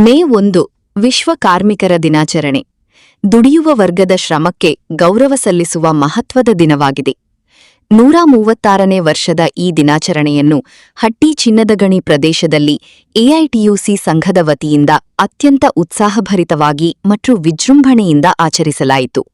ಮೇ 1 ವಿಶ್ವ ಕಾರ್ಮಿಕರ ದಿನಾಚರಣೆ. ದುಡಿಯುವ ವರ್ಗದ ಶ್ರಮಕ್ಕೆ ಗೌರವ ಸಲ್ಲಿಸುವ ಮಹತ್ವದ ದಿನವಾಗಿದೆ. 136ನೇ ವರ್ಷದ ಈ ದಿನಾಚರಣೆಯನ್ನು ಹಟ್ಟಿ ಚಿನ್ನದಗಣಿ ಪ್ರದೇಶದಲ್ಲಿ ಎಐಟಿಯುಸಿ ಸಂಘದ ವತಿಯಿಂದ ಅತ್ಯಂತ ಉತ್ಸಾಹಭರಿತವಾಗಿ ಮತ್ತು ವಿಜೃಂಭಣೆಯಿಂದ ಆಚರಿಸಲಾಯಿತು.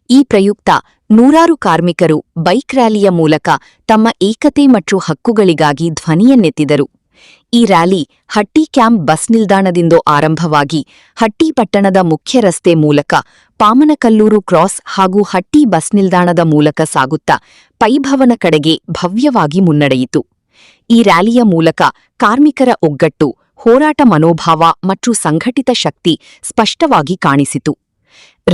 ಈ ಪ್ರಯುಕ್ತ ನೂರಾರು ಕಾರ್ಮಿಕರು ಬೈಕ್ ರ್ಯಾಲಿಯ ಮೂಲಕ ತಮ್ಮ ಏಕತೆ ಮತ್ತು ಹಕ್ಕುಗಳಿಗಾಗಿ ಧ್ವನಿಯನ್ನೆತ್ತಿದರು. ಈ ರ್ಯಾಲಿ ಹಟ್ಟಿ ಕ್ಯಾಂಪ್ ಬಸ್ ನಿಲ್ದಾಣದಿಂದ ಆರಂಭವಾಗಿ ಹಟ್ಟಿ ಪಟ್ಟಣದ ಮುಖ್ಯ ರಸ್ತೆ ಮೂಲಕ ಪಾಮನಕಲ್ಲೂರು ಕ್ರಾಸ್ ಹಾಗೂ ಹಟ್ಟಿ ಬಸ್ ನಿಲ್ದಾಣದ ಮೂಲಕ ಸಾಗುತ್ತಾ ಪೈಭವನ ಕಡೆಗೆ ಭವ್ಯವಾಗಿ ಮುನ್ನಡೆಯಿತು. ಈ ರ್ಯಾಲಿಯ ಮೂಲಕ ಕಾರ್ಮಿಕರ ಒಗ್ಗಟ್ಟು, ಹೋರಾಟ ಮನೋಭಾವ ಮತ್ತು ಸಂಘಟಿತ ಶಕ್ತಿ ಸ್ಪಷ್ಟವಾಗಿ ಕಾಣಿಸಿತು.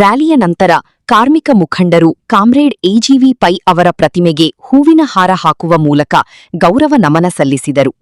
ರ್ಯಾಲಿಯ ನಂತರ ಕಾರ್ಮಿಕ ಮುಖಂಡರು ಕಾಮ್ರೇಡ್ ಎಜಿವಿ ಪೈ ಅವರ ಪ್ರತಿಮೆಗೆ ಹೂವಿನ ಹಾರ ಹಾಕುವ ಮೂಲಕ ಗೌರವ ನಮನ ಸಲ್ಲಿಸಿದರು.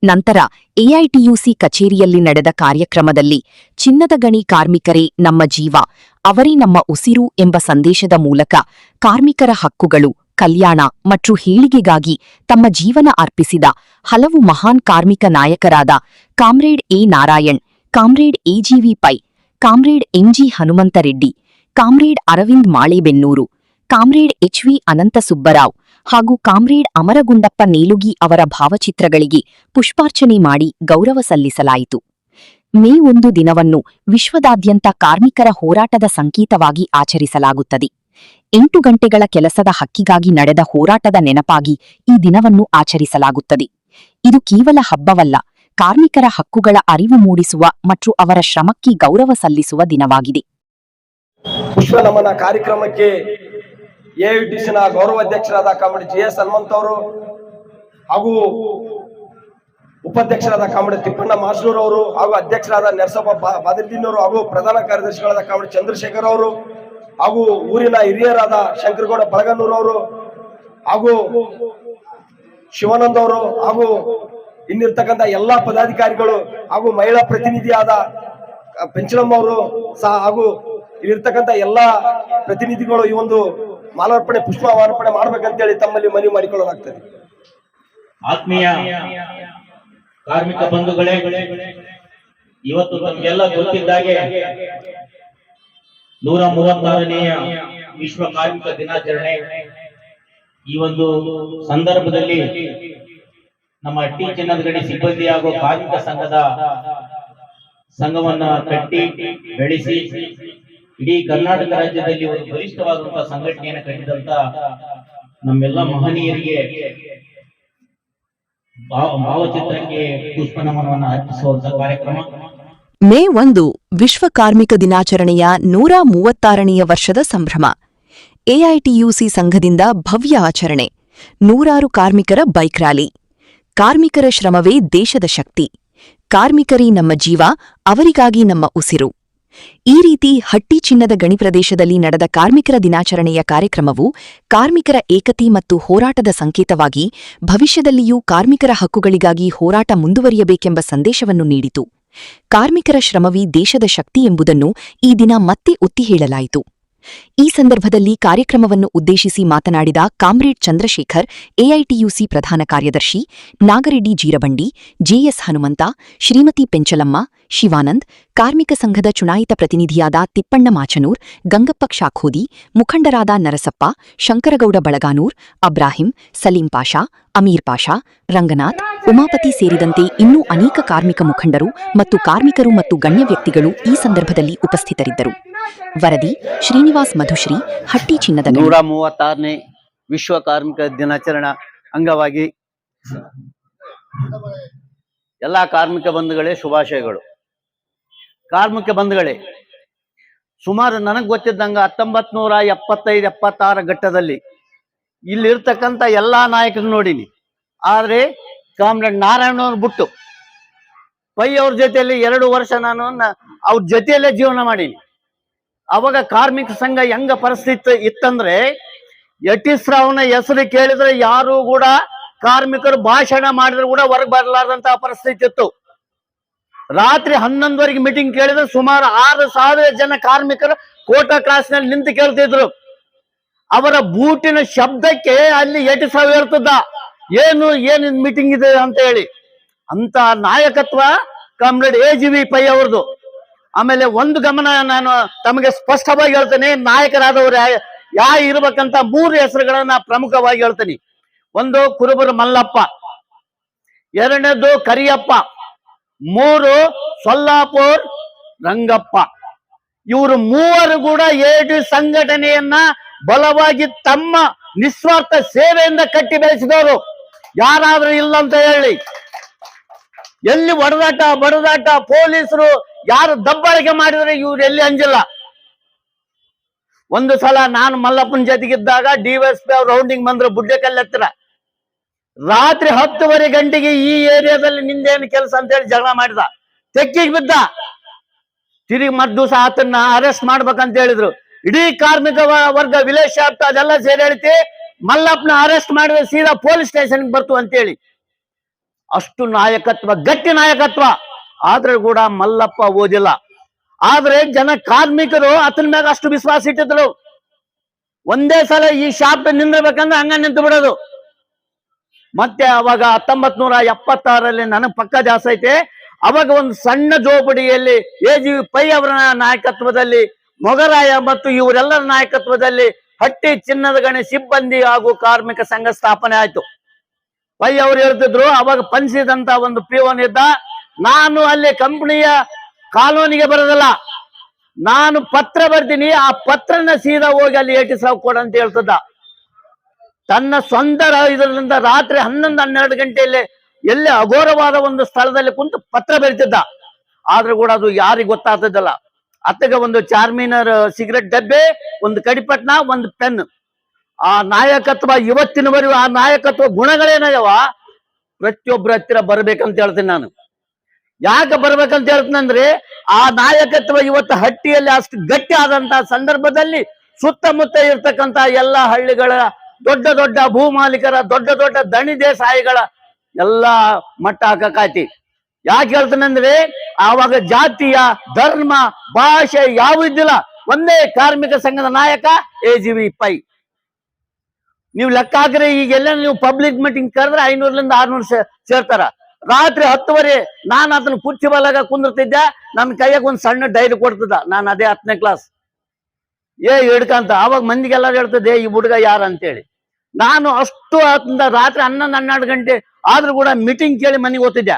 ನಂತರ ಎಐಟಿಯುಸಿ ಕಚೇರಿಯಲ್ಲಿ ನಡೆದ ಕಾರ್ಯಕ್ರಮದಲ್ಲಿ ಚಿನ್ನದ ಗಣಿ ಕಾರ್ಮಿಕರೇ ನಮ್ಮ ಜೀವ, ಅವರೇ ನಮ್ಮ ಉಸಿರು ಎಂಬ ಸಂದೇಶದ ಮೂಲಕ ಕಾರ್ಮಿಕರ ಹಕ್ಕುಗಳು, ಕಲ್ಯಾಣ ಮತ್ತು ಏಳಿಗೆಗಾಗಿ ತಮ್ಮ ಜೀವನ ಅರ್ಪಿಸಿದ ಹಲವು ಮಹಾನ್ ಕಾರ್ಮಿಕ ನಾಯಕರಾದ comrade A Narayan, comrade AGV Pai, comrade MG Hanumanthareddy, comrade Aravind Malebennur, comrade HV Anantha Subbarao ಹಾಗೂ ಕಾಮ್ರೇಡ್ ಅಮರಗುಂಡಪ್ಪ ನೇಲುಗಿ ಅವರ ಭಾವಚಿತ್ರಗಳಿಗೆ ಪುಷ್ಪಾರ್ಚನೆ ಮಾಡಿ ಗೌರವ ಸಲ್ಲಿಸಲಾಯಿತು. ಮೇ 1 ದಿನವನ್ನು ವಿಶ್ವದಾದ್ಯಂತ ಕಾರ್ಮಿಕರ ಹೋರಾಟದ ಸಂಕೇತವಾಗಿ ಆಚರಿಸಲಾಗುತ್ತದೆ. 8 ಗಂಟೆಗಳ ಕೆಲಸದ ಹಕ್ಕಿಗಾಗಿ ನಡೆದ ಹೋರಾಟದ ನೆನಪಾಗಿ ಈ ದಿನವನ್ನು ಆಚರಿಸಲಾಗುತ್ತದೆ. ಇದು ಕೇವಲ ಹಬ್ಬವಲ್ಲ, ಕಾರ್ಮಿಕರ ಹಕ್ಕುಗಳ ಅರಿವು ಮೂಡಿಸುವ ಮತ್ತು ಅವರ ಶ್ರಮಕ್ಕೆ ಗೌರವ ಸಲ್ಲಿಸುವ ದಿನವಾಗಿದೆ. ಪುಷ್ಪ ನಮನ ಕಾರ್ಯಕ್ರಮಕ್ಕೆ ಎಐಟಿಸಿನ ಗೌರವಾಧ್ಯಕ್ಷರಾದ ಕಾಮ್ರೇಡ್ ಜಿಎಸ್ ಹನುಮಂತ ಅವರು ಹಾಗೂ ಉಪಾಧ್ಯಕ್ಷರಾದ ಕಾಮ್ರೇಡ್ ತಿಪ್ಪಣ್ಣ ಮಾಸ್ಟೂರ್ ಅವರು ಹಾಗೂ ಅಧ್ಯಕ್ಷರಾದ ನರಸಪ್ಪ ಬಾದಿರ್ದೀನ್ ಅವರು ಹಾಗೂ ಪ್ರಧಾನ ಕಾರ್ಯದರ್ಶಿಗಳಾದ ಕಾಮ್ರೇಡ್ ಚಂದ್ರಶೇಖರ್ ಅವರು ಹಾಗೂ ಊರಿನ ಹಿರಿಯರಾದ ಶಂಕರಗೌಡ ಬಳಗನ್ನೂರ್ ಅವರು ಹಾಗೂ ಶಿವಾನಂದ್ ಅವರು ಹಾಗೂ ಇನ್ನಿರ್ತಕ್ಕಂಥ ಎಲ್ಲಾ ಪದಾಧಿಕಾರಿಗಳು ಹಾಗೂ ಮಹಿಳಾ ಪ್ರತಿನಿಧಿಯಾದ ಪೆಂಚಲಮ್ಮ ಅವರು ಸಹ ಹಾಗೂ ಇಲ್ಲಿರ್ತಕ್ಕಂಥ ಎಲ್ಲಾ ಪ್ರತಿನಿಧಿಗಳು ಈ ಒಂದು ಮಾಲಾರ್ಪಣೆ ಪುಷ್ಪಾರ್ಪಣೆ ಮಾಡ್ಬೇಕಂತೇಳಿ ತಮ್ಮಲ್ಲಿ ಮನವಿ ಮಾಡಿಕೊಳ್ಳಲಾಗ್ತದೆ. ಆತ್ಮೀಯ ಕಾರ್ಮಿಕ ಬಂಧುಗಳೇ, ಇವತ್ತು ನಮಗೆಲ್ಲ ಗೊತ್ತಿದ್ದಾಗೆ 136ನೇಯ ವಿಶ್ವ ಕಾರ್ಮಿಕ ದಿನಾಚರಣೆ. ಈ ಒಂದು ಸಂದರ್ಭದಲ್ಲಿ ನಮ್ಮ ಹಟ್ಟಿ ಚಿನ್ನದ ಗಣಿ ಸಿಬ್ಬಂದಿ ಹಾಗೂ ಕಾರ್ಮಿಕ ಸಂಘವನ್ನ ಕಟ್ಟಿ ಬೆಳೆಸಿ ಇಡೀ ಕರ್ನಾಟಕ ರಾಜ್ಯದಲ್ಲಿ ಒಂದು ಬಲಿಷ್ಠವಾದಂತಹ ಸಂಘಟನೆಯನ್ನು ಕಟ್ಟಿದಂತ ನಮ್ಮೆಲ್ಲ ಮಹನೀಯರಿಗೆ ಭಾವಚಿತ್ರಕ್ಕೆ ಪುಷ್ಪ ನಮನವನ್ನು ಅರ್ಪಿಸುವಂತಹ ಕಾರ್ಯಕ್ರಮ. ಮೇ 1 ವಿಶ್ವ ಕಾರ್ಮಿಕ ದಿನಾಚರಣೆಯ 136ನೇಯ ವರ್ಷದ ಸಂಭ್ರಮ. ಎಐಟಿಯುಸಿ ಸಂಘದಿಂದ ಭವ್ಯ ಆಚರಣೆ, ನೂರಾರು ಕಾರ್ಮಿಕರ ಬೈಕ್ ರ್ಯಾಲಿ. ಕಾರ್ಮಿಕರ ಶ್ರಮವೇ ದೇಶದ ಶಕ್ತಿ, ಕಾರ್ಮಿಕರೇ ನಮ್ಮ ಜೀವ, ಅವರಿಗಾಗಿ ನಮ್ಮ ಉಸಿರು. ಈ ರೀತಿ ಹಟ್ಟಿ ಚಿನ್ನದ ಗಣಿ ಪ್ರದೇಶದಲ್ಲಿ ನಡೆದ ಕಾರ್ಮಿಕರ ದಿನಾಚರಣೆಯ ಕಾರ್ಯಕ್ರಮವು ಕಾರ್ಮಿಕರ ಏಕತೆ ಮತ್ತು ಹೋರಾಟದ ಸಂಕೇತವಾಗಿ ಭವಿಷ್ಯದಲ್ಲಿಯೂ ಕಾರ್ಮಿಕರ ಹಕ್ಕುಗಳಿಗಾಗಿ ಹೋರಾಟ ಮುಂದುವರಿಯಬೇಕೆಂಬ ಸಂದೇಶವನ್ನು ನೀಡಿತು. ಕಾರ್ಮಿಕರ ಶ್ರಮವೇ ದೇಶದ ಶಕ್ತಿ ಎಂಬುದನ್ನು ಈ ದಿನ ಮತ್ತೆ ಒತ್ತಿ ಹೇಳಲಾಯಿತು. ಈ ಸಂದರ್ಭದಲ್ಲಿ ಕಾರ್ಯಕ್ರಮವನ್ನು ಉದ್ದೇಶಿಸಿ ಮಾತನಾಡಿದ ಕಾಮ್ರೇಡ್ ಚಂದ್ರಶೇಖರ್, ಎಐಟಿಯುಸಿ ಪ್ರಧಾನ ಕಾರ್ಯದರ್ಶಿ, ನಾಗರೆಡ್ಡಿ ಜೀರಬಂಡಿ, ಜೆಎಸ್ ಹನುಮಂತ, ಶ್ರೀಮತಿ ಪೆಂಚಲಮ್ಮ, ಶಿವಾನಂದ್, ಕಾರ್ಮಿಕ ಸಂಘದ ಚುನಾಯಿತ ಪ್ರತಿನಿಧಿಯಾದ ತಿಪ್ಪಣ್ಣ ಮಾಚನೂರ್, ಗಂಗಪ್ಪ ಕ್ಷಾಖೋದಿ, ಮುಖಂಡರಾದ ನರಸಪ್ಪ, ಶಂಕರಗೌಡ ಬಳಗಾನೂರ್, ಅಬ್ರಾಹಿಂ, ಸಲೀಂ ಪಾಷಾ, ಅಮೀರ್ ಪಾಷಾ, ರಂಗನಾಥ್, ಉಮಾಪತಿ ಸೇರಿದಂತೆ ಇನ್ನೂ ಅನೇಕ ಕಾರ್ಮಿಕ ಮುಖಂಡರು ಮತ್ತು ಕಾರ್ಮಿಕರು ಮತ್ತು ಗಣ್ಯ ವ್ಯಕ್ತಿಗಳು ಈ ಸಂದರ್ಭದಲ್ಲಿ ಉಪಸ್ಥಿತರಿದ್ದರು. ವರದಿ ಶ್ರೀನಿವಾಸ್ ಮಧುಶ್ರೀ, ಹಟ್ಟಿ ಚಿನ್ನದ ಗಣಿ. 136ನೇ ವಿಶ್ವ ಕಾರ್ಮಿಕ ದಿನಾಚರಣೆ ಅಂಗವಾಗಿ ಎಲ್ಲಾ ಕಾರ್ಮಿಕ ಬಂಧುಗಳೇ ಶುಭಾಶಯಗಳು. ಕಾರ್ಮಿಕ ಬಂಧುಗಳೇ, ಸುಮಾರು ನನಗೆ ಗೊತ್ತಿದ್ದಂಗ 1975-76 ಘಟ್ಟದಲ್ಲಿ ಇಲ್ಲಿರ್ತಕ್ಕಂಥ ಎಲ್ಲಾ ನಾಯಕರು ನೋಡಿನಿ. ಆದ್ರೆ ಕಾಮ್ರೇಡ್ ನಾರಾಯಣವ್ರು ಬಿಟ್ಟು ಪೈ ಅವ್ರ ಜೊತೆಯಲ್ಲಿ 2 ವರ್ಷ ನಾನು ಅವ್ರ ಜೊತೆಯಲ್ಲೇ ಜೀವನ ಮಾಡೀನಿ. ಅವಾಗ ಕಾರ್ಮಿಕ ಸಂಘ ಹೆಂಗ ಪರಿಸ್ಥಿತಿ ಇತ್ತಂದ್ರೆ, ಯಟೀಶ್ರಾವ್ನ ಹೆಸರು ಕೇಳಿದ್ರೆ ಯಾರು ಕೂಡ ಕಾರ್ಮಿಕರು ಭಾಷಣ ಮಾಡಿದ್ರು ಕೂಡ ಹೊರಗೆ ಬರಲಾರ್ದಂತಹ ಪರಿಸ್ಥಿತಿ ಇತ್ತು. ರಾತ್ರಿ 11ವರೆಗೆ ಮೀಟಿಂಗ್ ಕೇಳಿದ್ರೆ ಸುಮಾರು 6,000 ಜನ ಕಾರ್ಮಿಕರು ಕೋಟಾ ಕ್ರಾಸ್ನಲ್ಲಿ ನಿಂತು ಕೇಳ್ತಿದ್ರು. ಅವರ ಬೂಟಿನ ಶಬ್ದಕ್ಕೆ ಅಲ್ಲಿ ಯಟೀಶ್ರಾವ್ ಇರ್ತದ, ಏನು ಮೀಟಿಂಗ್ ಇದೆ ಅಂತ ಹೇಳಿ. ಅಂತ ನಾಯಕತ್ವ ಕಾಮ್ರೇಡ್ ಎಜಿವಿ ಪೈ ಅವ್ರದ್ದು. ಆಮೇಲೆ ಒಂದು ಗಮನ ನಾನು ತಮಗೆ ಸ್ಪಷ್ಟವಾಗಿ ಹೇಳ್ತೇನೆ, ನಾಯಕರಾದವರು ಇರ್ಬೇಕಂತ 3 ಹೆಸರುಗಳನ್ನ ಪ್ರಮುಖವಾಗಿ ಹೇಳ್ತೀನಿ. ಒಂದು ಕುರುಬರು ಮಲ್ಲಪ್ಪ, 2ನೇದು ಕರಿಯಪ್ಪ, 3 ಸೊಲ್ಲಾಪುರ್ ರಂಗಪ್ಪ. ಇವರು 3 ಕೂಡ ಎಟಿ ಸಂಘಟನೆಯನ್ನ ಬಲವಾಗಿ ತಮ್ಮ ನಿಸ್ವಾರ್ಥ ಸೇವೆಯಿಂದ ಕಟ್ಟಿ ಬೆಳೆಸಿದವರು. ಯಾರಾದ್ರೂ ಇಲ್ಲ ಅಂತ ಹೇಳಿ, ಎಲ್ಲಿ ಬಡದಾಟ ಪೊಲೀಸರು ಯಾರು ದಬ್ಬಾಳಿಕೆ ಮಾಡಿದ್ರೆ ಇವ್ರು ಎಲ್ಲಿ ಅಂಜಿಲ್ಲ. ಒಂದು ಸಲ ನಾನು ಮಲ್ಲಪ್ಪನ ಜೊತೆಗಿದ್ದಾಗ ಡಿವೈಎಸ್ಪಿ ಅವ್ರು ರೌಂಡಿಂಗ್ ಬಂದ್ರು ಬುಡ್ಡೆಕಲ್ ಹತ್ರ. ರಾತ್ರಿ 10:30 ಗಂಟೆಗೆ ಈ ಏರಿಯಾದಲ್ಲಿ ನಿಂದೇನು ಕೆಲಸ ಅಂತ ಹೇಳಿ ಜಗಳ ಮಾಡಿದ, ತೆಕ್ಕಿಗೆ ಬಿದ್ದ. ತಿರುಗಿ ಮರ್ದಿವಸ ಆತನ್ನ ಅರೆಸ್ಟ್ ಮಾಡ್ಬೇಕಂತ ಹೇಳಿದ್ರು. ಇಡೀ ಕಾರ್ಮಿಕ ವರ್ಗ ವಿಲೇಶ್ ಆಪ್ತ ಅದೆಲ್ಲ ಸೇರಿ ಹೇಳ್ತಿ ಮಲ್ಲಪ್ಪನ ಅರೆಸ್ಟ್ ಮಾಡಿದ್ರೆ ಸೀದಾ ಪೊಲೀಸ್ ಸ್ಟೇಷನ್ಗೆ ಬರ್ತು ಅಂತೇಳಿ. ಅಷ್ಟು ನಾಯಕತ್ವ, ಗಟ್ಟಿ ನಾಯಕತ್ವ. ಆದ್ರೆ ಕೂಡ ಮಲ್ಲಪ್ಪ ಓದಿಲ್ಲ. ಆದ್ರೆ ಜನ ಕಾರ್ಮಿಕರು ಆತನ ಮ್ಯಾಗ ಅಷ್ಟು ವಿಶ್ವಾಸ ಇಟ್ಟಿದ್ರು. ಒಂದೇ ಸಲ ಈ ಶಾಪ್ ನಿಂದಿರ್ಬೇಕಂದ್ರೆ ಹಂಗ ನಿಂತು ಬಿಡೋದು. ಮತ್ತೆ ಅವಾಗ 1976ರಲ್ಲಿ ನನಗೆ ಪಕ್ಕ ಜಾಸ್ತಿ ಐತೆ. ಅವಾಗ ಒಂದು ಸಣ್ಣ ಜೋಪಡಿಯಲ್ಲಿ ಎಜಿವಿ ಪೈ ಅವರ ನಾಯಕತ್ವದಲ್ಲಿ, ಮೊಗರಾಯ ಮತ್ತು ಇವರೆಲ್ಲರ ನಾಯಕತ್ವದಲ್ಲಿ ಹಟ್ಟಿ ಚಿನ್ನದ ಗಣಿ ಸಿಬ್ಬಂದಿ ಹಾಗೂ ಕಾರ್ಮಿಕ ಸಂಘ ಸ್ಥಾಪನೆ ಆಯ್ತು. ಪೈ ಅವ್ರು ಹೇಳ್ತಿದ್ರು, ಅವಾಗ ಪಂಚಿದಂತ ಒಂದು ಪಿಒನ್ ಇದ್ದ, ನಾನು ಅಲ್ಲಿ ಕಂಪನಿಯ ಕಾನೂನಿಗೆ ಬರೋದಲ್ಲ, ನಾನು ಪತ್ರ ಬರ್ತೀನಿ, ಆ ಪತ್ರನ ಸೀದಾ ಹೋಗಿ ಅಲ್ಲಿ ಯಟೀಶ್ರಾವ್ ಕೊಡ ಅಂತ ಹೇಳ್ತದ. ತನ್ನ ಸ್ವಂತ ಇದರಿಂದ ರಾತ್ರಿ 11-12 ಗಂಟೆಯಲ್ಲಿ ಎಲ್ಲಿ ಅಘೋರವಾದ ಒಂದು ಸ್ಥಳದಲ್ಲಿ ಕುಂತು ಪತ್ರ ಬರೀತಿದ್ದ. ಆದ್ರೂ ಕೂಡ ಅದು ಯಾರಿಗೆ ಗೊತ್ತಾಗ್ತಿದ್ದಲ್ಲ. ಅತ್ತಗ ಒಂದು ಚಾರ್ಮಿನರ್ ಸಿಗರೆಟ್ ಡಬ್ಬೆ, ಒಂದು ಕಡಿಪಟ್ನ, ಒಂದು ಪೆನ್. ಆ ನಾಯಕತ್ವ ಇವತ್ತಿನವರೆಗೂ ಆ ನಾಯಕತ್ವ ಗುಣಗಳೇನಾಗವ ಪ್ರತಿಯೊಬ್ಬರ ಹತ್ತಿರ ಬರ್ಬೇಕಂತ ಹೇಳ್ತೀನಿ ನಾನು. ಯಾಕೆ ಬರ್ಬೇಕಂತ ಹೇಳ್ತೀನಂದ್ರೆ, ಆ ನಾಯಕತ್ವ ಇವತ್ತು ಹಟ್ಟಿಯಲ್ಲಿ ಅಷ್ಟು ಗಟ್ಟಿ ಆದಂತಹ ಸಂದರ್ಭದಲ್ಲಿ ಸುತ್ತಮುತ್ತ ಇರ್ತಕ್ಕಂತ ಎಲ್ಲ ಹಳ್ಳಿಗಳ ದೊಡ್ಡ ದೊಡ್ಡ ಭೂಮಾಲೀಕರ, ದೊಡ್ಡ ದೊಡ್ಡ ದಣಿ ದೇಸಾಯಿಗಳ ಎಲ್ಲ ಮಟ್ಟ ಹಾಕಕಾಯ್ತಿ. ಯಾಕೆ ಹೇಳ್ತಾನಂದ್ರೆ, ಆವಾಗ ಜಾತಿಯ, ಧರ್ಮ, ಭಾಷೆ ಯಾವ ಇದ್ದಿಲ್ಲ. ಒಂದೇ ಕಾರ್ಮಿಕ ಸಂಘದ ನಾಯಕ ಎಜಿವಿ ಪೈ. ನೀವು ಲೆಕ್ಕ ಹಾಕ್ರೆ ಈಗೆಲ್ಲ ನೀವು ಪಬ್ಲಿಕ್ ಮೀಟಿಂಗ್ ಕರೆದ್ರೆ 500-600 ಸೇರ್ತಾರ. ರಾತ್ರಿ 10:30 ನಾನು ಅದನ್ನ ಕುರ್ಚಿ ಬಲಾಗ ಕುಂದಿರ್ತಿದ್ದೆ. ನನ್ನ ಕೈಯಾಗ ಒಂದು ಸಣ್ಣ ಡೈರಿ ಕೊಡ್ತಿದ್ದ. ನಾನು ಅದೇ 10ನೇ ಕ್ಲಾಸ್ ಹಿಡ್ಕಂತ. ಅವಾಗ ಮಂದಿಗೆಲ್ಲ ಹೇಳ್ತಿದ್ದೆ, ಈ ಹುಡುಗ ಯಾರು ಅಂತೇಳಿ. ನಾನು ಅಷ್ಟು ರಾತ್ರಿ 11-12 ಗಂಟೆ ಆದ್ರೂ ಕೂಡ ಮೀಟಿಂಗ್ ಕೇಳಿ ಮನೆಗೆ ಓದ್ತಿದ್ದೆ.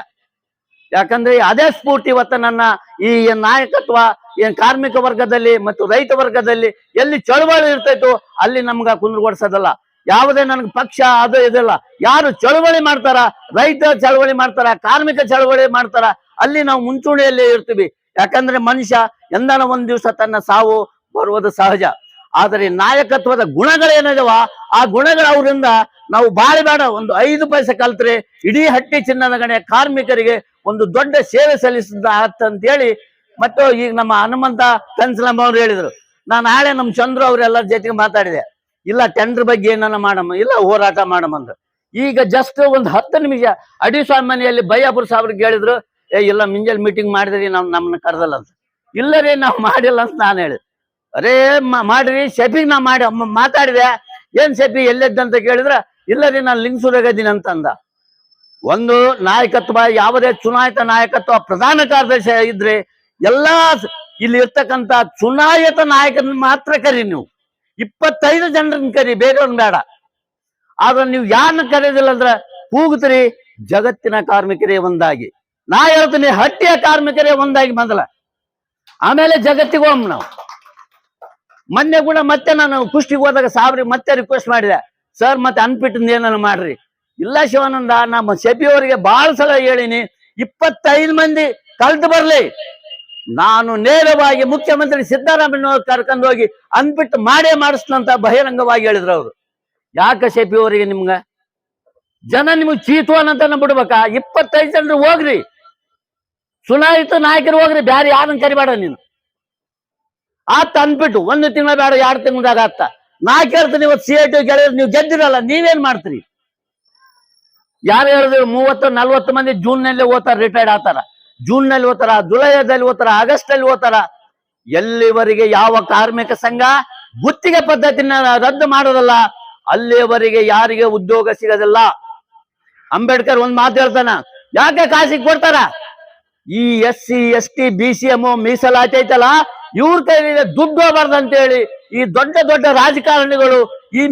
ಯಾಕಂದ್ರೆ ಅದೇ ಸ್ಫೂರ್ತಿ ಇವತ್ತ ನನ್ನ ಈ ನಾಯಕತ್ವ ಏನ್ ಕಾರ್ಮಿಕ ವರ್ಗದಲ್ಲಿ ಮತ್ತು ರೈತ ವರ್ಗದಲ್ಲಿ ಎಲ್ಲಿ ಚಳವಳಿ ಇರ್ತೈತೋ ಅಲ್ಲಿ ನಮ್ಗ ಕುಂದ್ರಗೊಡ್ಸೋದಲ್ಲ. ಯಾವುದೇ ನನಗೆ ಪಕ್ಷ ಅದು ಇದಿಲ್ಲ. ಯಾರು ಚಳವಳಿ ಮಾಡ್ತಾರ, ರೈತ ಚಳವಳಿ ಮಾಡ್ತಾರ, ಕಾರ್ಮಿಕ ಚಳವಳಿ ಮಾಡ್ತಾರ, ಅಲ್ಲಿ ನಾವು ಮುಂಚೂಣಿಯಲ್ಲಿ ಇರ್ತೀವಿ. ಯಾಕಂದ್ರೆ ಮನುಷ್ಯ ಎಂದಾನ ಒಂದ್ ದಿವಸ ತನ್ನ ಸಾವು ಬರುವುದು ಸಹಜ. ಆದರೆ ನಾಯಕತ್ವದ ಗುಣಗಳೇನಿದಾವ ಆ ಗುಣಗಳ ಅವರಿಂದ ನಾವು ಬಾಳಿ ಬೇಡ. ಒಂದು 5 ಪೈಸೆ ಕಲ್ತ್ರೆ ಇಡೀ ಹಟ್ಟಿ ಚಿನ್ನದ ಗಣಿಯ ಕಾರ್ಮಿಕರಿಗೆ ಒಂದು ದೊಡ್ಡ ಸೇವೆ ಸಲ್ಲಿಸಿದ ಅಂತೇಳಿ. ಮತ್ತು ಈಗ ನಮ್ಮ ಹನುಮಂತ ಕನ್ಸಲಮ್ಮ ಅವ್ರು ಹೇಳಿದ್ರು, ನಾನು ನಾಳೆ ನಮ್ಮ ಚಂದ್ರು ಅವ್ರೆಲ್ಲರ ಜೊತೆಗೆ ಮಾತಾಡಿದೆ. ಇಲ್ಲ ಟೆಂಡರ್ ಬಗ್ಗೆ ಏನಾನ ಮಾಡಮ್ಮ, ಇಲ್ಲ ಹೋರಾಟ ಮಾಡಮ್ಮಂದ್ರು. ಈಗ ಜಸ್ಟ್ ಒಂದು 10 ನಿಮಿಷ ಅಡಿಸ್ವಾಮಿ ಮನೆಯಲ್ಲಿ ಬೈಯಾಪುರ ಸಾಬ್ರಿಗೆ ಹೇಳಿದ್ರು, ಇಲ್ಲ ಮುಂಜಾನೆ ಮೀಟಿಂಗ್ ಮಾಡಿದ್ರಿ ನಮ್ಮನ್ನ ಕರೆದಲ್ಲ ಅಂತ. ಇಲ್ಲ ರೀ ನಾವು ಮಾಡಿಲ್ಲ ಅಂತ ನಾನು ಹೇಳಿದೆ. ಅರೇ ಮಾಡ್ರಿ ಶೆಫಿಗ್ ನಾ ಮಾತಾಡಿದೆ. ಏನ್ ಶೆಫಿ ಎಲ್ಲೆದ್ದಂತ ಕೇಳಿದ್ರ, ಇಲ್ಲ ರೀ ನಾನು ಲಿಂಗಸೂರಾಗದೀನಿ ಅಂತಂದ. ಒಂದು ನಾಯಕತ್ವ, ಯಾವುದೇ ಚುನಾಯಿತ ನಾಯಕತ್ವ ಪ್ರಧಾನ ಕಾರ್ಯದರ್ಶಿ ಇದ್ರೆ ಎಲ್ಲಾ ಇಲ್ಲಿ ಇರ್ತಕ್ಕಂತ ಚುನಾಯಿತ ನಾಯಕರನ್ನ ಮಾತ್ರ ಕರಿ. ನೀವು 25 ಜನರನ್ನ ಕರಿ, ಬೇರೆಯವ್ರನ್ನ ಬೇಡ. ಆದ್ರೆ ನೀವು ಯಾರನ್ನ ಕರೆಯೋದಿಲ್ಲ ಅಂದ್ರ ಕೂಗುತ್ತೀರಿ ಜಗತ್ತಿನ ಕಾರ್ಮಿಕರೇ ಒಂದಾಗಿ. ನಾ ಹೇಳ್ತೀನಿ ಹಟ್ಟಿಯ ಕಾರ್ಮಿಕರೇ ಒಂದಾಗಿ ಮೊದಲ, ಆಮೇಲೆ ಜಗತ್ತಿಗೆ ಹೋಮ್ ನಾವು. ಮೊನ್ನೆ ಕೂಡ ಮತ್ತೆ ನಾನು ಕುಷ್ಟಿಗೆ ಹೋದಾಗ ಸಾಬ್ರಿಗೆ ಮತ್ತೆ ರಿಕ್ವೆಸ್ಟ್ ಮಾಡಿದೆ, ಸರ್ ಮತ್ತೆ ಅನ್ಪಿಟ್ಟಿಂದ ಏನಾರು ಮಾಡ್ರಿ. ಇಲ್ಲ ಶಿವಾನಂದ, ನಮ್ಮ ಶೆಫಿಯವರಿಗೆ ಬಹಳ ಸಲ ಹೇಳಿನಿ 25 ಮಂದಿ ಕಲ್ತು ಬರ್ಲಿ, ನಾನು ನೇರವಾಗಿ ಮುಖ್ಯಮಂತ್ರಿ ಸಿದ್ದರಾಮಯ್ಯ ಕರ್ಕೊಂಡು ಹೋಗಿ ಅನ್ಪಿಟ್ಟು ಮಾಡೇ ಮಾಡಿಸ್ತಂತ ಬಹಿರಂಗವಾಗಿ ಹೇಳಿದ್ರು ಅವರು. ಯಾಕ ಶೆಫಿಯವರಿಗೆ ನಿಮ್ಗ ಜನ ನಿಮ್ಗೆ ಚೀತುವನಂತ ಬಿಡ್ಬೇಕಾ? 25 ಜನರು ಹೋಗ್ರಿ, ಚುನಾಯಿತ ನಾಯಕರು ಹೋಗ್ರಿ, ಬ್ಯಾರೆ ಯಾರನ್ನ ಕರಿಬೇಡ ನೀನು. ಆತ ಅನ್ಬಿಟ್ಟು 1 ತಿಂಗಳ ಬೇಡ 2 ತಿಂಗಳದಾಗ ಆತ. ನಾ ಕೇಳ್ತೀನಿ, ಇವತ್ತು CIT ಗೆಳೆಯರು ನೀವು ಗೆದ್ದಿರಲ್ಲ, ನೀವೇನ್ ಮಾಡ್ತೀರಿ? ಯಾರು ಹೇಳಿದ್ರು 30-40 ಮಂದಿ ಜೂನ್ ನಲ್ಲಿ ಓದ್ತಾರ, ರಿಟೈರ್ಡ್ ಆತಾರ. ಜೂನ್ ನಲ್ಲಿ ಓದ್ತಾರ, ಜುಲೈದಲ್ಲಿ ಓದ್ತಾರ, ಆಗಸ್ಟ್ ಅಲ್ಲಿ ಓದ್ತಾರ. ಎಲ್ಲಿವರೆಗೆ ಯಾವ ಕಾರ್ಮಿಕ ಸಂಘ ಗುತ್ತಿಗೆ ಪದ್ಧತಿನ ರದ್ದು ಮಾಡೋದಲ್ಲ ಅಲ್ಲಿವರೆಗೆ ಯಾರಿಗೆ ಉದ್ಯೋಗ ಸಿಗೋದಿಲ್ಲ. ಅಂಬೇಡ್ಕರ್ ಒಂದ್ ಮಾತು ಹೇಳ್ತಾನ, ಯಾಕೆ ಖಾಸಗಿ ಕೊಡ್ತಾರ? ಈ SC ST BCM ಮೀಸಲಾತಿ ಐತಲ್ಲ, ಇವ್ರ ಕೈಲಿ ದುಡ್ಡು ಹೋಗ್ಬಾರ್ದು ಅಂತ ಹೇಳಿ ಈ ದೊಡ್ಡ ದೊಡ್ಡ ರಾಜಕಾರಣಿಗಳು ಈ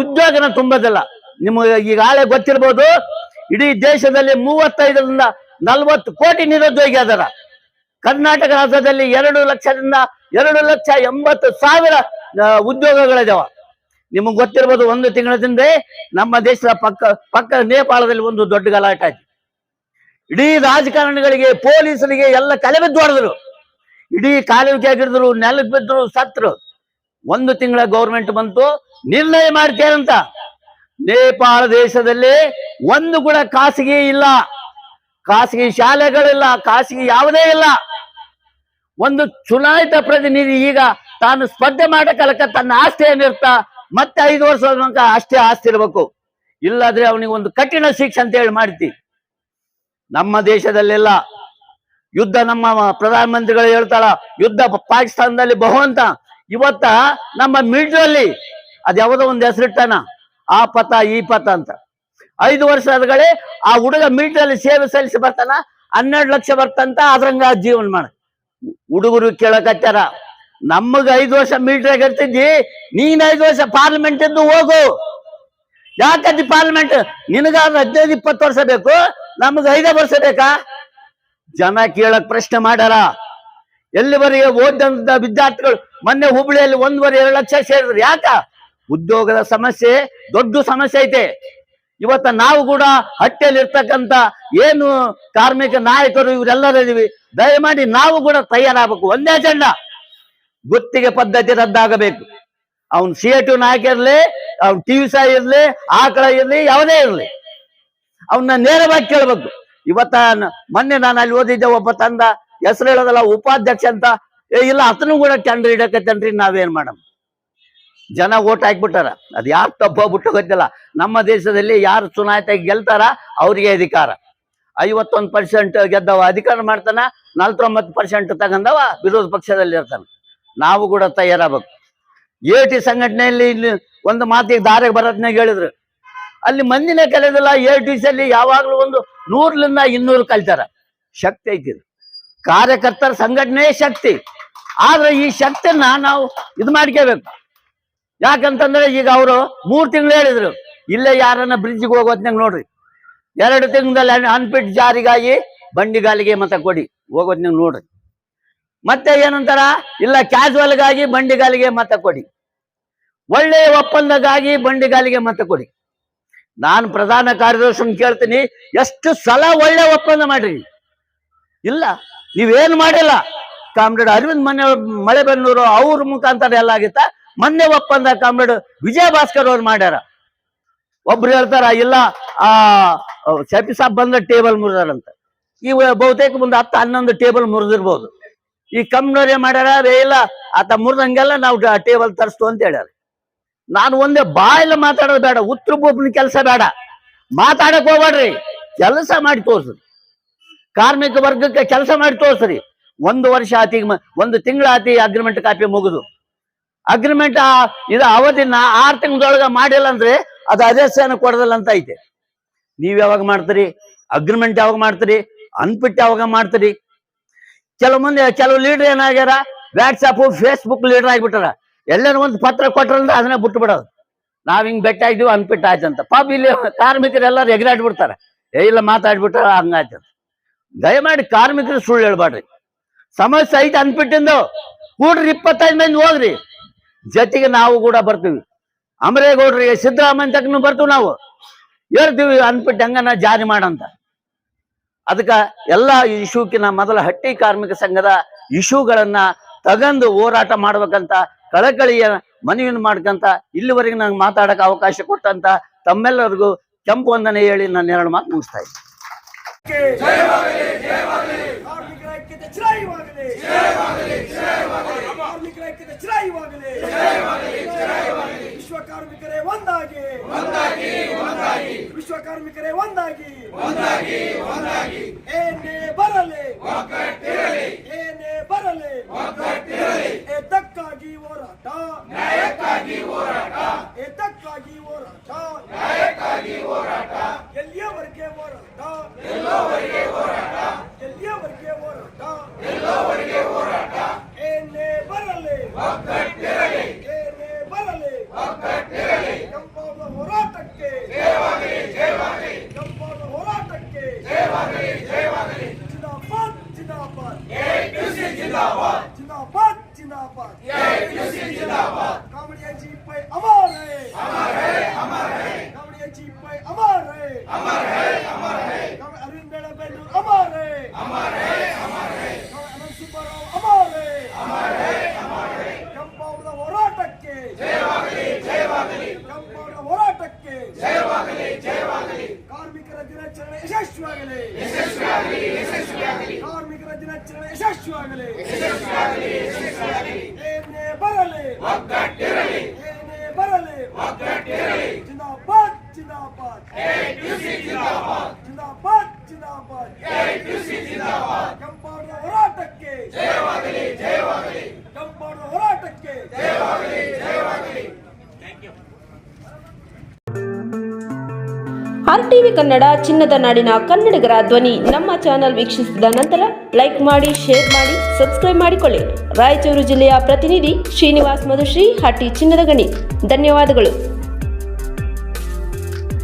ಉದ್ಯೋಗನ ತುಂಬೋದಿಲ್ಲ. ನಿಮಗೆ ಈಗಾಗಲೇ ಗೊತ್ತಿರ್ಬೋದು, ಇಡೀ ದೇಶದಲ್ಲಿ 35-40 ಕೋಟಿ ನಿರುದ್ಯೋಗಿ ಅದರ. ಕರ್ನಾಟಕ ರಾಜ್ಯದಲ್ಲಿ 2 ಲಕ್ಷದಿಂದ 2,80,000 ಉದ್ಯೋಗಗಳಿದಾವ. ನಿಮಗೆ ಗೊತ್ತಿರ್ಬೋದು, 1 ತಿಂಗಳಿಂದ ನಮ್ಮ ದೇಶದ ಪಕ್ಕ ನೇಪಾಳದಲ್ಲಿ ಒಂದು ದೊಡ್ಡ ಗಲಾಟೆ ಆಯ್ತು. ಇಡೀ ರಾಜಕಾರಣಿಗಳಿಗೆ, ಪೊಲೀಸರಿಗೆ ಎಲ್ಲ ಕಲೆ ಬಿದ್ದು ಹೊಡೆದ್ರು. ಇಡೀ ಕಾಲುವಿಕೆ ಆಗಿಡಿದ್ರು, ನೆಲಕ್ಕೆ ಬಿದ್ರು, ಸತ್ರು. 1 ತಿಂಗಳ ಗೌರ್ಮೆಂಟ್ ಬಂತು, ನಿರ್ಣಯ ಮಾಡ್ತೇನಂತ. ನೇಪಾಳ ದೇಶದಲ್ಲಿ ಒಂದು ಕೂಡ ಖಾಸಗಿ ಇಲ್ಲ, ಖಾಸಗಿ ಶಾಲೆಗಳಿಲ್ಲ, ಖಾಸಗಿ ಯಾವುದೇ ಇಲ್ಲ. ಒಂದು ಚುನಾಯಿತ ಪ್ರತಿನಿಧಿ ಈಗ ತಾನು ಸ್ಪರ್ಧೆ ಮಾಡಕಲಕ ತನ್ನ ಆಸ್ತಿ ಏನಿರ್ತ ಮತ್ತೆ 5 ವರ್ಷದ ತನಕ ಅಷ್ಟೇ ಆಸ್ತಿ ಇರ್ಬೇಕು, ಇಲ್ಲಾದ್ರೆ ಅವನಿಗೆ ಒಂದು ಕಠಿಣ ಶಿಕ್ಷೆ ಅಂತ ಹೇಳಿ ಮಾಡ್ತಿ. ನಮ್ಮ ದೇಶದಲ್ಲೆಲ್ಲ ಯುದ್ಧ, ನಮ್ಮ ಪ್ರಧಾನಮಂತ್ರಿಗಳು ಹೇಳ್ತಾರ ಯುದ್ಧ ಪಾಕಿಸ್ತಾನದಲ್ಲಿ ಬಹು ಅಂತ. ಇವತ್ತ ನಮ್ಮ ಮಿಲಿಟರಿಯಲ್ಲಿ ಅದ್ ಯಾವುದೋ ಒಂದು ಹೆಸರಿಟ್ಟಾನ, ಆ ಪಥ ಈ ಪಥ ಅಂತ. 5 ವರ್ಷಗಳೇ ಆ ಹುಡುಗ ಮಿಲಿಟರಿಯಲ್ಲಿ ಸೇವೆ ಸಲ್ಲಿಸಿ ಬರ್ತಾನ, 12 ಲಕ್ಷ ಬರ್ತಂತ. ಅದ್ರಂಗ ಜೀವನ ಮಾಡ. ಹುಡುಗರು ಕೇಳಕತ್ತಾರ, ನಮಗ 5 ವರ್ಷ ಮಿಲಿಟರಿ ಇರ್ತಿದ್ದಿ, ನೀನ್ 5 ವರ್ಷ ಪಾರ್ಲಿಮೆಂಟ್ ಇದ್ದು ಹೋಗು. ಯಾಕಂತ ಪಾರ್ಲಿಮೆಂಟ್ ನಿನಗಾದ್ರೆ 15-20 ವರ್ಷ ಬೇಕು, ನಮಗ 5 ವರ್ಷ ಬೇಕಾ? ಜನ ಕೇಳಕ್ ಪ್ರಶ್ನೆ ಮಾಡ್ಯಾರ. ಎಲ್ಲಿವರೆಗೆ ಓದಂತ ವಿದ್ಯಾರ್ಥಿಗಳು ಮೊನ್ನೆ ಹುಬ್ಳಿಯಲ್ಲಿ 1.5-2 ಲಕ್ಷ ಸೇರಿದ್ರು. ಯಾಕ? ಉದ್ಯೋಗದ ಸಮಸ್ಯೆ ದೊಡ್ಡ ಸಮಸ್ಯೆ ಐತೆ. ಇವತ್ತ ನಾವು ಕೂಡ ಹಟ್ಟಿಯಲ್ಲಿ ಇರ್ತಕ್ಕಂಥ ಏನು ಕಾರ್ಮಿಕ ನಾಯಕರು ಇವರೆಲ್ಲರೂ ಇದೀವಿ, ದಯಮಾಡಿ ನಾವು ಕೂಡ ತಯಾರಾಗಬೇಕು. ಒಂದೇ ಅಜೆಂಡಾ, ಗುತ್ತಿಗೆ ಪದ್ಧತಿ ರದ್ದಾಗಬೇಕು. ಅವ್ನು CIT ನಾಯಕ ಇರ್ಲಿ, ಅವ್ನು TVS ಇರ್ಲಿ, ಆಕಳ ಇರ್ಲಿ, ಯಾವುದೇ ಇರ್ಲಿ, ಅವನ್ನ ನೇರವಾಗಿ ಕೇಳ್ಬೇಕು. ಇವತ್ತ ಮೊನ್ನೆ ನಾನು ಅಲ್ಲಿ ಓದಿದ್ದೆ, ಒಬ್ಬ ತಂದ ಹೆಸರು ಹೇಳೋದಲ್ಲ, ಉಪಾಧ್ಯಕ್ಷ ಅಂತ. ಇಲ್ಲ, ಆತನು ಕೂಡ ಟೆಂಡರ್ ಇಡಕತ್ತೇನ್ರಿ, ನಾವೇನ್ ಮಾಡಮ್? ಜನ ಓಟ್ ಹಾಕ್ಬಿಟ್ಟಾರ. ಅದ್ ಯಾರು ತಪ್ಪೋಗ್ಬಿಟ್ಟು ಗೊತ್ತಿಲ್ಲ. ನಮ್ಮ ದೇಶದಲ್ಲಿ ಯಾರು ಚುನಾಯಿತ ಗೆಲ್ತಾರ ಅವ್ರಿಗೆ ಅಧಿಕಾರ. 51% ಗೆದ್ದವ ಅಧಿಕಾರ ಮಾಡ್ತಾನ, 49% ತಗೊಂಡವ ವಿರೋಧ ಪಕ್ಷದಲ್ಲಿ ಇರ್ತಾನ. ನಾವು ಕೂಡ ತಯಾರಾಗಬೇಕು. AT ಸಂಘಟನೆಯಲ್ಲಿ ಇಲ್ಲಿ ಒಂದು ಮಾತಿಗೆ ದಾರಿಗೆ ಬರೋದ್ನಾಗ ಹೇಳಿದ್ರು, ಅಲ್ಲಿ ಮಂದಿನೇ ಕಲಿಯೋದಿಲ್ಲ. ATC ಅಲ್ಲಿ ಯಾವಾಗ್ಲೂ ಒಂದು 100-200 ಕಲಿತಾರ. ಶಕ್ತಿ ಐತಿ, ಕಾರ್ಯಕರ್ತರ ಸಂಘಟನೆ ಶಕ್ತಿ. ಆದ್ರೆ ಈ ಶಕ್ತಿಯನ್ನ ನಾವು ಇದು ಮಾಡ್ಕೋಬೇಕು. ಯಾಕಂತಂದ್ರೆ ಈಗ ಅವರು 3 ತಿಂಗಳು ಹೇಳಿದ್ರು, ಇಲ್ಲೇ ಯಾರನ್ನ ಬ್ರಿಡ್ಜ್ಗೆ ಹೋಗೋದ್ನಾಗ ನೋಡ್ರಿ, 2 ತಿಂಗಳಲ್ಲಿ ಅನ್ಫಿಟ್ ಜಾರಿಗಾಗಿ ಬಂಡಿಗಾಲಿಗೆ ಮತ ಕೊಡಿ ಹೋಗೋದ್ನಾಗ ನೋಡ್ರಿ. ಮತ್ತೆ ಏನಂತಾರ, ಇಲ್ಲ ಕ್ಯಾಶುವಲ್ಗಾಗಿ ಬಂಡಿಗಾಲಿಗೆ ಮತ ಕೊಡಿ, ಒಳ್ಳೆಯ ಒಪ್ಪಂದಗಾಗಿ ಬಂಡಿಗಾಲಿಗೆ ಮತ ಕೊಡಿ. ನಾನು ಪ್ರಧಾನ ಕಾರ್ಯದರ್ಶಿ ಕೇಳ್ತೀನಿ, ಎಷ್ಟು ಸಲ ಒಳ್ಳೆ ಒಪ್ಪಂದ ಮಾಡ್ರಿ? ಇಲ್ಲ, ನೀವೇನು ಮಾಡಿಲ್ಲ. ಕಾಮ್ರೇಡ್ ಅರವಿಂದ್ ಮಳೆಬೆನ್ನೂರು ಅವ್ರ ಮುಖಾಂತರ ಎಲ್ಲ ಆಗಿತ್ತ. ಮೊನ್ನೆ ಒಪ್ಪಂದ ಕಾಮ್ರೇಡ್ ವಿಜಯ ಭಾಸ್ಕರ್ ಅವ್ರು ಮಾಡ್ಯಾರ. ಒಬ್ರು ಹೇಳ್ತಾರ, ಇಲ್ಲ ಶಫಿ ಸಾಬ್ ಬಂದ ಟೇಬಲ್ ಮುರಿದಾರಂತ. ಈ ಬಹುತೇಕ ಮುಂದೆ 10-11 ಟೇಬಲ್ ಮುರಿದಿರ್ಬೋದು. ಈ ಕಂಪ್ನವ್ರು ಏನ್ ಮಾಡ್ಯಾರ, ಇಲ್ಲ ಆತ ಮುರಿದಂಗೆಲ್ಲ ನಾವು ಟೇಬಲ್ ತರಿಸ್ತು ಅಂತ ಹೇಳ್ಯಾರ. ನಾನು ಒಂದೇ ಬಾಯಿಲ್ಲ ಮಾತಾಡೋದು ಬೇಡ, ಉತ್ತರ ಕೆಲಸ ಬೇಡ, ಮಾತಾಡಕ್ ಹೋಗ್ಬೇಡ್ರಿ, ಕೆಲಸ ಮಾಡಿ ತೋರ್ಸ್ರಿ. ಕಾರ್ಮಿಕ ವರ್ಗಕ್ಕೆ ಕೆಲಸ ಮಾಡಿ ತೋರ್ಸ್ರಿ. 1 ವರ್ಷ ಆತಿ, 1 ತಿಂಗಳ ಆತಿ ಅಗ್ರಿಮೆಂಟ್ ಕಾಪಿ ಮುಗಿದು. ಅಗ್ರಿಮೆಂಟ್ ಇದು ಅವಧಿನ 6 ತಿಂಗಳೊಳಗ ಮಾಡಿಲ್ಲ ಅಂದ್ರೆ ಅದು ಅದೇಶನ ಕೊಡದಲ್ಲ ಅಂತ ಐತೆ. ನೀವ್ ಯಾವಾಗ ಮಾಡ್ತೀರಿ? ಅಗ್ರಿಮೆಂಟ್ ಯಾವಾಗ ಮಾಡ್ತೀರಿ? ಅನ್ಪಿಟ್ ಯಾವಾಗ ಮಾಡ್ತೀರಿ? ಕೆಲವು ಲೀಡರ್ ಏನಾಗ್ಯಾರ, ವಾಟ್ಸಪ್ ಫೇಸ್ಬುಕ್ ಲೀಡರ್ ಆಗ್ಬಿಟ್ಟಾರ. ಎಲ್ಲರೂ ಒಂದು ಪತ್ರ ಕೊಟ್ರಂದ್ರೆ ಅದನ್ನ ಬಿಟ್ಟು ಬಿಡೋದು. ನಾವ್ ಹಿಂಗ್ ಬೆಟ್ಟ ಆಗಿದ್ವಿ ಅನ್ಪಿಟ್ ಆಯ್ತಂತ. ಪಾಪ ಇಲ್ಲಿ ಕಾರ್ಮಿಕರೆಲ್ಲರೂ ಎಗರಾಡ್ಬಿಡ್ತಾರೆ, ಇಲ್ಲ ಮಾತಾಡ್ಬಿಟ್ಟಾರ ಹಂಗಾಯ್ತು. ದಯಮಾಡಿ ಕಾರ್ಮಿಕರು ಸುಳ್ಳು ಹೇಳ್ಬಾಡ್ರಿ. ಸಮಸ್ಯೆ ಐತೆ ಅನ್ಪಿಟ್ಟಿಂದು ಕೂಡ್ರಿ, 25 ಮಂದಿ ಹೋಗ್ರಿ, ಜೊತೆಗೆ ನಾವು ಕೂಡ ಬರ್ತೀವಿ. ಅಮರೇಗೌಡ್ರಿಗೆ, ಸಿದ್ದರಾಮಯ್ಯ ತಕ್ಕನು ಬರ್ತೀವಿ, ನಾವು ಹೇಳ್ತೀವಿ ಅನ್ಪಿಟ್ಟು ಹಂಗನ ಜಾರಿ ಮಾಡಂತ. ಅದಕ್ಕ ಎಲ್ಲ ಇಶ್ಯೂಕಿನ ಮೊದಲ ಹಟ್ಟಿ ಕಾರ್ಮಿಕ ಸಂಘದ ಇಶ್ಯೂಗಳನ್ನ ತಗಂದು ಹೋರಾಟ ಮಾಡ್ಬೇಕಂತ ಕಳಕಳಿಯ ಮನವಿಯನ್ನು ಮಾಡ್ಕಂತ ಇಲ್ಲಿವರೆಗೆ ನಂಗೆ ಮಾತಾಡಕ್ಕೆ ಅವಕಾಶ ಕೊಟ್ಟಂತ ತಮ್ಮೆಲ್ಲರಿಗೂ ಕೆಂಪು ವಂದನೆ ಹೇಳಿ ನಾನು 2 ಮಾತು ಮುಗಿಸ್ತಾ ಇದ್ದೀನಿ. ವಿಶ್ವ ಕಾರ್ಮಿಕರೇ ಒಂದಾಗಿ, ವಿಶ್ವ ಕಾರ್ಮಿಕರೇ ಒಂದಾಗಿ, ಏನೇ ಬರಲಿ, ಏನೇ ಬರಲಿ, ಎದಕ್ಕಾಗಿ ಹೋರಾಟ, ನ್ಯಾಯಕ್ಕಾಗಿ ಹೋರಾಟ, ಎದಕ್ಕಾಗಿ ಹೋರಾಟ, ನ್ಯಾಯಕ್ಕಾಗಿ ಹೋರಾಟ, ಎಲ್ಲಿಯವರೆಗೆ ಹೋರಾಟ, ಎಲ್ಲೋವರೆಗೆ ಹೋರಾಟ, ಎಲ್ಲಿಯವರೆಗೆ ಹೋರಾಟ, ಎಲ್ಲೋವರೆಗೆ ಹೋರಾಟ, ಏನೇ ಬರಲಿ, ಏನೇ ಬರಲಿ, ಕೆಂಪಾದ ಹೋರಾಟಕ್ಕೆ ಜಯವಾಗಲಿ, ಜಯವಾಗಲಿ, ಕೆಂಪಾದ ಹೋರಾಟಕ್ಕೆ ಜಯವಾಗಲಿ, ಜಯವಾಗಲಿ. ಜಿಂದಾಬಾದ್, ಜಿಂದಾಬಾದ್, ಜಿಂದಾಬಾದ್, ಜಿಂದಾಬಾದ್, ಜಿಂದಾಬಾದ್, ಜಿಂದಾಬಾದ್. ಕಾಮಿಡಿಯ ಜೀಪೈ ಅಮರ್ ಹೈ, ಅಮರ್ ಹೈ, ಅಮರ್ ಹೈ. ಕಾಮಿಡಿಯ ಜೀಪೈ ಅಮರ್ ಹೈ, ಅಮರ್ ಹೈ, ಅಮರ್ ಹೈ. ಅರವಿಂದ್ ಬೆಳಬೆನ್ನೂರು ಅಮರ್ ಹೈ, ಅಮರ್ ಹೈ, ಅಮರ್ ಹೈ. ಅನಂತ ಸುಬ್ಬರಾವ್ ಅಮರ್ ಹೈ, ಅಮರ್ ಹೈ, ಅಮರ್ ಹೈ. ಕೆಂಪಾದ ಹೋರಾಟಕ್ಕೆ ಜಯವಾಗಲಿ, ಜಯವಾಗಲಿ, ಕೆಂಪಾದ ಹೋರಾಟಕ್ಕೆ ಜಯವಾಗಲಿ, ಜಯವಾಗಲಿ. ಕಾರ್ಮಿಕರ ದಿನಾಚರಣೆ ಯಶಸ್ವಿಯಾಗಲಿ, ಯಶಸ್ವಿಯಾಗಲಿ, ಯಶಸ್ವಿಯಾಗಲಿ. ಕಾರ್ಮಿಕರ ದಿನಾಚರಣೆ ಯಶಸ್ವಿಯಾಗಲಿ, ಯಶಸ್ವಿಯಾಗಲಿ, ಯಶಸ್ವಿಯಾಗಲಿ. ಏನೇ ಬರಲಿ, ಒಗ್ಗಟ್ಟಿರಲಿ, ಏನೇ ಬರಲಿ, ಒಗ್ಗಟ್ಟಿರಲಿ. ಜಿಂದಾಬಾದ್, ಜಿಂದಾಬಾದ್, ಜಿಂದಾಬಾದ್, ಜಿಂದಾಬಾದ್, ಜಿಂದಾಬಾದ್, ಜಿಂದಾಬಾದ್. ಕೆಂಪಾದ ಹೋರಾಟಕ್ಕೆ ಜಯವಾಗಲಿ, ಜಯವಾಗಲಿ, ಕೆಂಪಾದ ಹೋರಾಟಕ್ಕೆ ಜಯವಾಗಲಿ, ಜಯವಾಗಲಿ. RTV ಕನ್ನಡ ಚಿನ್ನದ ನಾಡಿನ ಕನ್ನಡಿಗರ ಧ್ವನಿ. ನಮ್ಮ ಚಾನೆಲ್ ವೀಕ್ಷಿಸಿದ ನಂತರ ಲೈಕ್ ಮಾಡಿ, ಶೇರ್ ಮಾಡಿ, ಸಬ್ಸ್ಕ್ರೈಬ್ ಮಾಡಿಕೊಳ್ಳಿ. ರಾಯಚೂರು ಜಿಲ್ಲೆಯ ಪ್ರತಿನಿಧಿ ಶ್ರೀನಿವಾಸ್ ಮಧುಶ್ರೀ, ಹಟ್ಟಿ ಚಿನ್ನದ ಗಣಿ. ಧನ್ಯವಾದಗಳು.